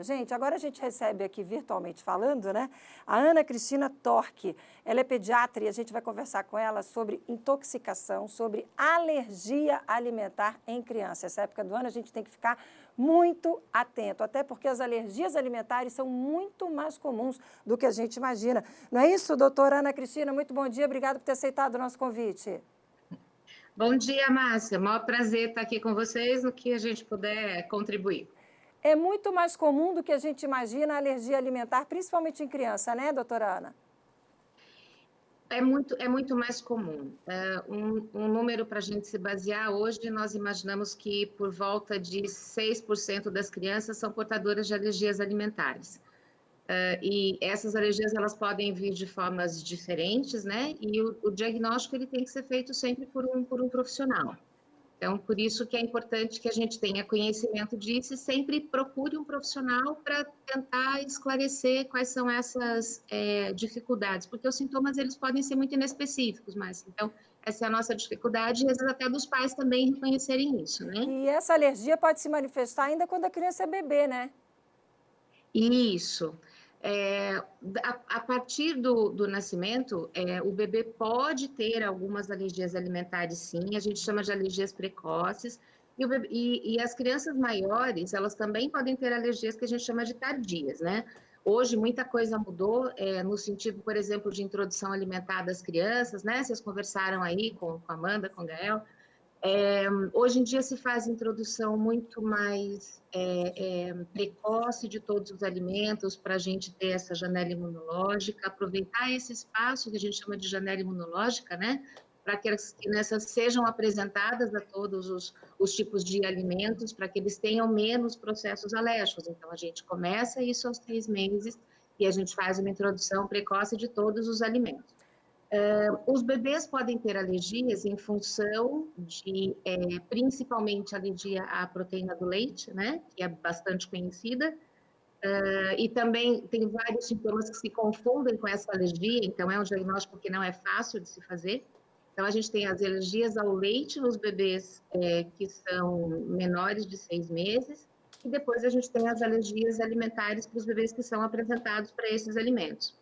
Gente, agora a gente recebe aqui virtualmente falando, né? A Ana Cristina Torque. Ela é pediatra e a gente vai conversar com ela sobre intoxicação, sobre alergia alimentar em criança. Essa época do ano a gente tem que ficar muito atento, até porque as alergias alimentares são muito mais comuns do que a gente imagina. Não é isso, doutora Ana Cristina? Muito bom dia, obrigada por ter aceitado o nosso convite. Bom dia, Márcia. Maior prazer estar aqui com vocês no que a gente puder contribuir. É muito mais comum do que a gente imagina a alergia alimentar, principalmente em criança, né, doutora Ana? É muito mais comum. Um número para a gente se basear, hoje nós imaginamos que por volta de 6% das crianças são portadoras de alergias alimentares. E essas alergias elas podem vir de formas diferentes, né? E o diagnóstico ele tem que ser feito sempre por um profissional. Então, por isso que é importante que a gente tenha conhecimento disso e sempre procure um profissional para tentar esclarecer quais são essas dificuldades, porque os sintomas eles podem ser muito inespecíficos, mas então essa é a nossa dificuldade e às vezes até dos pais também reconhecerem isso, né? E essa alergia pode se manifestar ainda quando a criança é bebê, né? Isso. É, a partir do nascimento, o bebê pode ter algumas alergias alimentares, sim, a gente chama de alergias precoces, e as crianças maiores, elas também podem ter alergias que a gente chama de tardias, né? Hoje, muita coisa mudou, no sentido, por exemplo, de introdução alimentar das crianças, né? Vocês conversaram aí com a Amanda, com o Gael. Hoje em dia se faz introdução muito mais precoce de todos os alimentos para a gente ter essa janela imunológica, aproveitar esse espaço que a gente chama de janela imunológica, né? Para que as crianças sejam apresentadas a todos os tipos de alimentos, para que eles tenham menos processos alérgicos. Então, a gente começa isso aos 3 meses e a gente faz uma introdução precoce de todos os alimentos. Os bebês podem ter alergias em função de, principalmente, alergia à proteína do leite, né, que é bastante conhecida, e também tem vários sintomas que se confundem com essa alergia, então é um diagnóstico que não é fácil de se fazer. Então, a gente tem as alergias ao leite nos bebês que são menores de 6 meses, e depois a gente tem as alergias alimentares para os bebês que são apresentados para esses alimentos.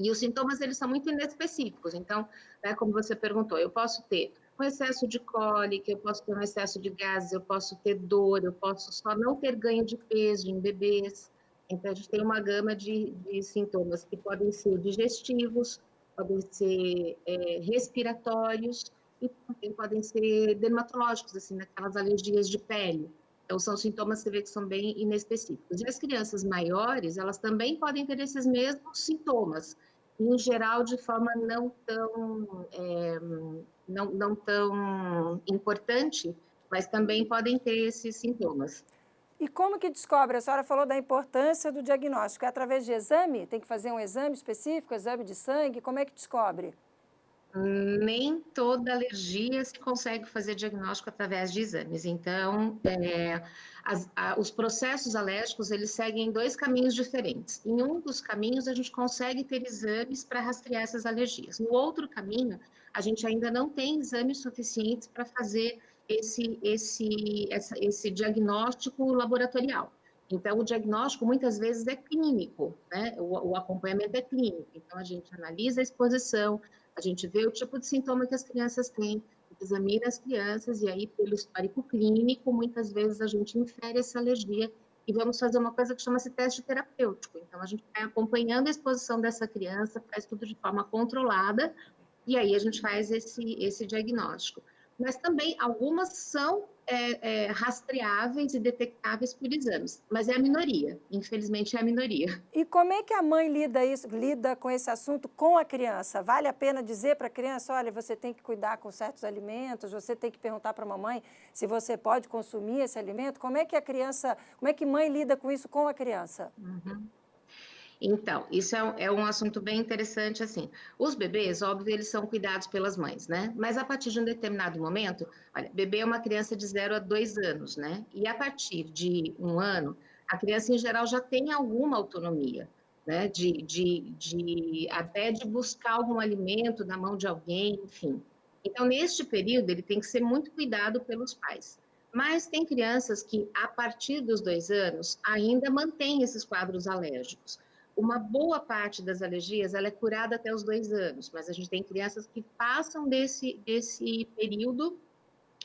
E os sintomas, eles são muito inespecíficos. Então, né, como você perguntou, eu posso ter um excesso de cólica, eu posso ter um excesso de gases, eu posso ter dor, eu posso só não ter ganho de peso em bebês. Então, a gente tem uma gama de sintomas que podem ser digestivos, podem ser respiratórios e também podem ser dermatológicos, assim, naquelas alergias de pele. Então, são sintomas que você vê que são bem inespecíficos. E as crianças maiores, elas também podem ter esses mesmos sintomas, em geral, de forma não tão importante, mas também podem ter esses sintomas. E como que descobre? A senhora falou da importância do diagnóstico. É através de exame? Tem que fazer um exame específico, exame de sangue? Como é que descobre? Nem toda alergia se consegue fazer diagnóstico através de exames. Então, os processos alérgicos, eles seguem 2 caminhos diferentes. Em um dos caminhos, a gente consegue ter exames para rastrear essas alergias. No outro caminho, a gente ainda não tem exames suficientes para fazer esse diagnóstico laboratorial. Então, o diagnóstico muitas vezes é clínico, né? O acompanhamento é clínico. Então, a gente analisa a exposição, a gente vê o tipo de sintoma que as crianças têm, examina as crianças e aí, pelo histórico clínico, muitas vezes a gente infere essa alergia e vamos fazer uma coisa que chama-se teste terapêutico. Então, a gente vai acompanhando a exposição dessa criança, faz tudo de forma controlada e aí a gente faz esse diagnóstico. Mas também algumas são rastreáveis e detectáveis por exames, mas é a minoria, infelizmente é a minoria. E como é que a mãe lida com esse assunto com a criança? Vale a pena dizer para a criança, olha, você tem que cuidar com certos alimentos, você tem que perguntar para a mamãe se você pode consumir esse alimento? Como é que a criança, como é que mãe lida com isso com a criança? Uhum. Então, isso é um assunto bem interessante, assim. Os bebês, óbvio, eles são cuidados pelas mães, né? Mas a partir de um determinado momento, olha, bebê é uma criança de 0 a 2 anos, né? E a partir de 1 ano, a criança, em geral, já tem alguma autonomia, né? Até de buscar algum alimento na mão de alguém, enfim. Então, neste período, ele tem que ser muito cuidado pelos pais. Mas tem crianças que, a partir dos 2 anos, ainda mantêm esses quadros alérgicos. Uma boa parte das alergias, ela é curada até os 2 anos, mas a gente tem crianças que passam desse período,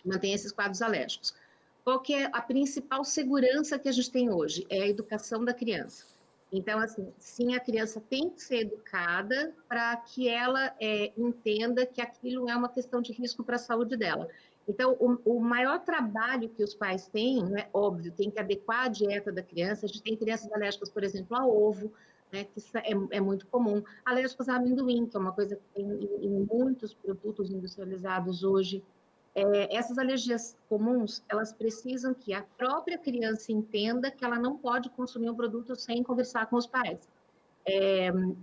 mantêm esses quadros alérgicos. Qual que é a principal segurança que a gente tem hoje? É a educação da criança. Então, assim, sim, a criança tem que ser educada para que ela entenda que aquilo é uma questão de risco para a saúde dela. Então, o maior trabalho que os pais têm, né, óbvio, tem que adequar a dieta da criança. A gente tem crianças alérgicas, por exemplo, a ovo, né, que é muito comum. Alérgicas a amendoim, que é uma coisa que tem em muitos produtos industrializados hoje. Essas alergias comuns, elas precisam que a própria criança entenda que ela não pode consumir um produto sem conversar com os pais.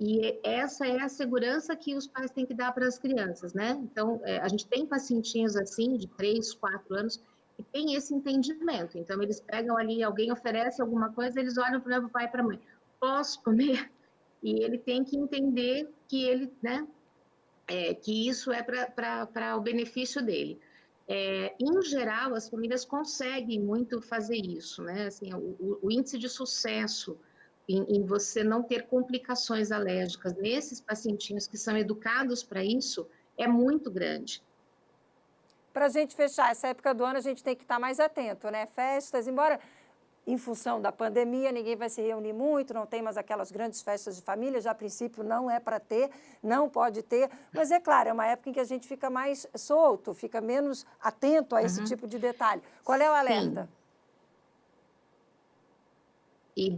E essa é a segurança que os pais têm que dar para as crianças, né? Então, a gente tem pacientinhos assim, de 3, 4 anos, que tem esse entendimento. Então, eles pegam ali, alguém oferece alguma coisa, eles olham para o pai e para a mãe, posso comer? E ele tem que entender que ele, né, que isso é para o benefício dele. Em geral, as famílias conseguem muito fazer isso, né? Assim, o índice de sucesso em você não ter complicações alérgicas nesses pacientinhos que são educados para isso é muito grande. Para a gente fechar essa época do ano, a gente tem que estar mais atento, né? Festas, embora em função da pandemia ninguém vai se reunir muito, não tem mais aquelas grandes festas de família, já a princípio não é para ter, não pode ter, mas é claro, é uma época em que a gente fica mais solto, fica menos atento a esse tipo de detalhe. Qual é o alerta? Sim. E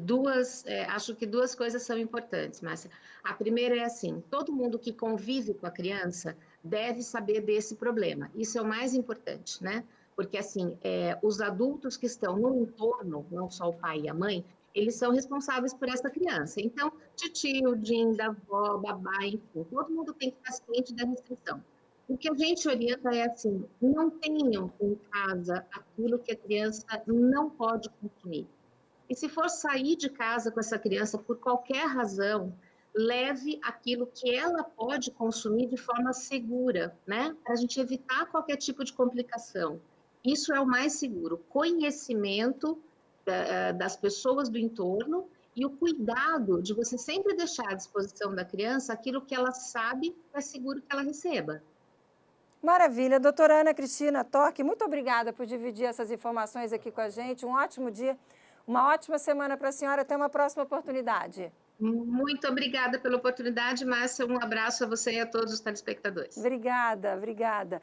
acho que 2 coisas são importantes, Márcia. A primeira é assim, todo mundo que convive com a criança deve saber desse problema. Isso é o mais importante, né? Porque, assim, os adultos que estão no entorno, não só o pai e a mãe, eles são responsáveis por essa criança. Então, tio, da avó, babá, enfim, todo mundo tem que estar ciente da restrição. O que a gente orienta é assim, não tenham em casa aquilo que a criança não pode consumir. E se for sair de casa com essa criança por qualquer razão, leve aquilo que ela pode consumir de forma segura, né? Para a gente evitar qualquer tipo de complicação. Isso é o mais seguro. Conhecimento das pessoas do entorno e o cuidado de você sempre deixar à disposição da criança aquilo que ela sabe que é seguro que ela receba. Maravilha. Doutora Ana Cristina Torque, muito obrigada por dividir essas informações aqui com a gente. Um ótimo dia, uma ótima semana para a senhora. Até uma próxima oportunidade. Muito obrigada pela oportunidade, Márcia. Um abraço a você e a todos os telespectadores. Obrigada, obrigada.